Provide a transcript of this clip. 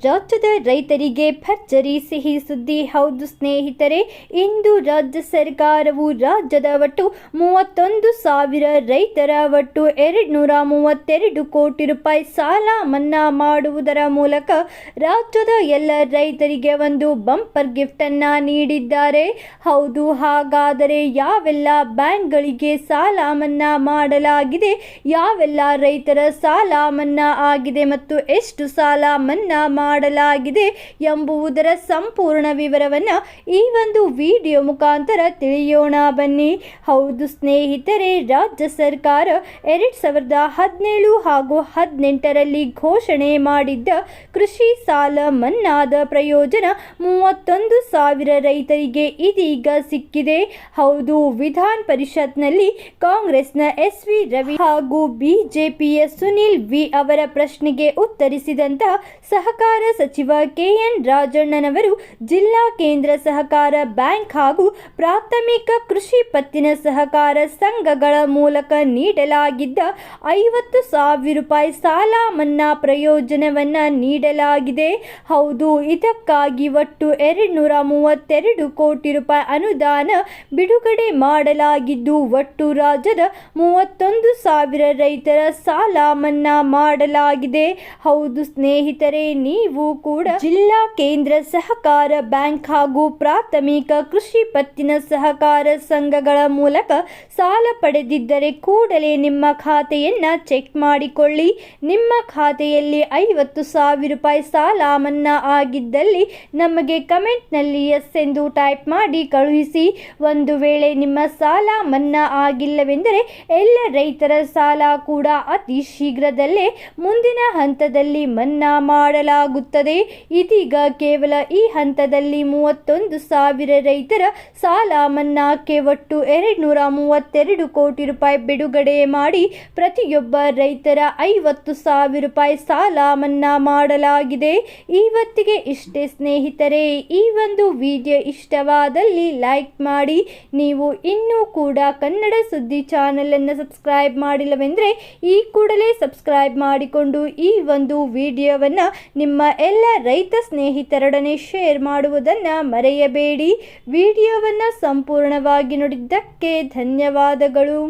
ರಾಜ್ಯದ ರೈತರಿಗೆ ಭರ್ಜರಿ ಸಿಹಿ ಸುದ್ದಿ. ಹೌದು ಸ್ನೇಹಿತರೆ, ಇಂದು ರಾಜ್ಯ ಸರ್ಕಾರವು ರಾಜ್ಯದ ಒಟ್ಟು 31,000 ರೈತರ ಒಟ್ಟು 232 ಕೋಟಿ ರೂಪಾಯಿ ಸಾಲ ಮನ್ನಾ ಮಾಡುವುದರ ಮೂಲಕ ರಾಜ್ಯದ ಎಲ್ಲ ರೈತರಿಗೆ ಒಂದು ಬಂಪರ್ ಗಿಫ್ಟ್ ಅನ್ನ ನೀಡಿದ್ದಾರೆ. ಹೌದು, ಹಾಗಾದರೆ ಯಾವೆಲ್ಲ ಬ್ಯಾಂಕ್ಗಳಿಗೆ ಸಾಲ ಮನ್ನಾ ಮಾಡಲಾಗಿದೆ, ಯಾವೆಲ್ಲ ರೈತರ ಸಾಲ ಮನ್ನಾ ಆಗಿದೆ ಮತ್ತು ಎಷ್ಟು ಸಾಲ ಮನ್ನಾ ಮಾಡಲಾಗಿದೆ ಎಂಬುದರ ಸಂಪೂರ್ಣ ವಿವರವನ್ನು ಈ ಒಂದು ವಿಡಿಯೋ ಮುಖಾಂತರ ತಿಳಿಯೋಣ ಬನ್ನಿ. ಹೌದು ಸ್ನೇಹಿತರೆ, ರಾಜ್ಯ ಸರ್ಕಾರ 2017 ಹಾಗೂ 18ರಲ್ಲಿ ಘೋಷಣೆ ಮಾಡಿದ್ದ ಕೃಷಿ ಸಾಲ ಮನ್ನಾದ ಪ್ರಯೋಜನ 31,000 ರೈತರಿಗೆ ಇದೀಗ ಸಿಕ್ಕಿದೆ. ಹೌದು, ವಿಧಾನ ಪರಿಷತ್ನಲ್ಲಿ ಕಾಂಗ್ರೆಸ್ನ SV ರವಿ ಹಾಗೂ ಬಿಜೆಪಿಯ ಸುನಿಲ್ ವಿ ಅವರ ಪ್ರಶ್ನೆಗೆ ಉತ್ತರಿಸಿದಂತಹ ಸಹಕಾರ ಸಚಿವ KN ರಾಜಣ್ಣನವರು ಜಿಲ್ಲಾ ಕೇಂದ್ರ ಸಹಕಾರ ಬ್ಯಾಂಕ್ ಹಾಗೂ ಪ್ರಾಥಮಿಕ ಕೃಷಿ ಪತ್ತಿನ ಸಹಕಾರ ಸಂಘಗಳ ಮೂಲಕ ನೀಡಲಾಗಿದ್ದ 50,000 ರೂಪಾಯಿ ಸಾಲ ಮನ್ನಾ ಪ್ರಯೋಜನವನ್ನು ನೀಡಲಾಗಿದೆ. ಹೌದು, ಇದಕ್ಕಾಗಿ ಒಟ್ಟು 232 ಕೋಟಿ ರೂಪಾಯಿ ಅನುದಾನ ಬಿಡುಗಡೆ ಮಾಡಲಾಗಿದ್ದು ಒಟ್ಟು ರಾಜ್ಯದ 31,000 ರೈತರ ಸಾಲ ಮನ್ನಾ ಮಾಡಲಾಗಿದೆ. ಹೌದು ಸ್ನೇಹಿತರೆ, ನೀವು ಕೂಡ ಜಿಲ್ಲಾ ಕೇಂದ್ರ ಸಹಕಾರ ಬ್ಯಾಂಕ್ ಹಾಗೂ ಪ್ರಾಥಮಿಕ ಕೃಷಿ ಪತ್ತಿನ ಸಹಕಾರ ಸಂಘಗಳ ಮೂಲಕ ಸಾಲ ಪಡೆದಿದ್ದರೆ ಕೂಡಲೇ ನಿಮ್ಮ ಖಾತೆಯನ್ನ ಚೆಕ್ ಮಾಡಿಕೊಳ್ಳಿ. ನಿಮ್ಮ ಖಾತೆಯಲ್ಲಿ 50,000 ರೂಪಾಯಿ ಸಾಲ ಮನ್ನಾ ಆಗಿದ್ದಲ್ಲಿ ನಮಗೆ ಕಮೆಂಟ್ನಲ್ಲಿ ಎಸ್ ಎಂದು ಟೈಪ್ ಮಾಡಿ ಕಳುಹಿಸಿ. ಒಂದು ವೇಳೆ ನಿಮ್ಮ ಸಾಲ ಮನ್ನಾ ಆಗಿಲ್ಲವೆಂದರೆ ಎಲ್ಲ ರೈತರ ಸಾಲ ಕೂಡ ಅತಿ ಶೀಘ್ರದಲ್ಲೇ ಮುಂದಿನ ಹಂತದಲ್ಲಿ ಮನ್ನಾ ಮಾಡಲಾಗುತ್ತದೆ. ಇದೀಗ ಕೇವಲ ಈ ಹಂತದಲ್ಲಿ 31,000 ರೈತರ ಸಾಲ ಮನ್ನಾಕ್ಕೆ ಒಟ್ಟು 232 ಕೋಟಿ ರೂಪಾಯಿ ಬಿಡುಗಡೆ ಮಾಡಿ ಪ್ರತಿಯೊಬ್ಬ ರೈತರ 50,000 ರೂಪಾಯಿ ಸಾಲ ಮನ್ನಾ ಮಾಡಲಾಗಿದೆ. ಇವತ್ತಿಗೆ ಇಷ್ಟೇ ಸ್ನೇಹಿತರೆ. ಈ ಒಂದು ವಿಡಿಯೋ ಇಷ್ಟವಾದಲ್ಲಿ ಲೈಕ್ ಮಾಡಿ. ನೀವು ಇನ್ನೂ ಕೂಡ ಕನ್ನಡ ಸುದ್ದಿ ಚಾನೆಲ್ ಅನ್ನು ಸಬ್ಸ್ಕ್ರೈಬ್ ಮಾಡಿಲ್ಲವೆಂದರೆ ಈ ಕೂಡಲೇ ಸಬ್ಸ್ಕ್ರೈಬ್ ಮಾಡಿಕೊಂಡು ಈ ಒಂದು ವಿಡಿಯೋವನ್ನು ನಿಮ್ಮ ಎಲ್ಲ ರೈತ ಸ್ನೇಹಿತರೊಡನೆ ಶೇರ್ ಮಾಡುವುದನ್ನು ಮರೆಯಬೇಡಿ. ವಿಡಿಯೋವನ್ನು ಸಂಪೂರ್ಣವಾಗಿ ನೋಡಿದ್ದಕ್ಕೆ ಧನ್ಯವಾದಗಳು.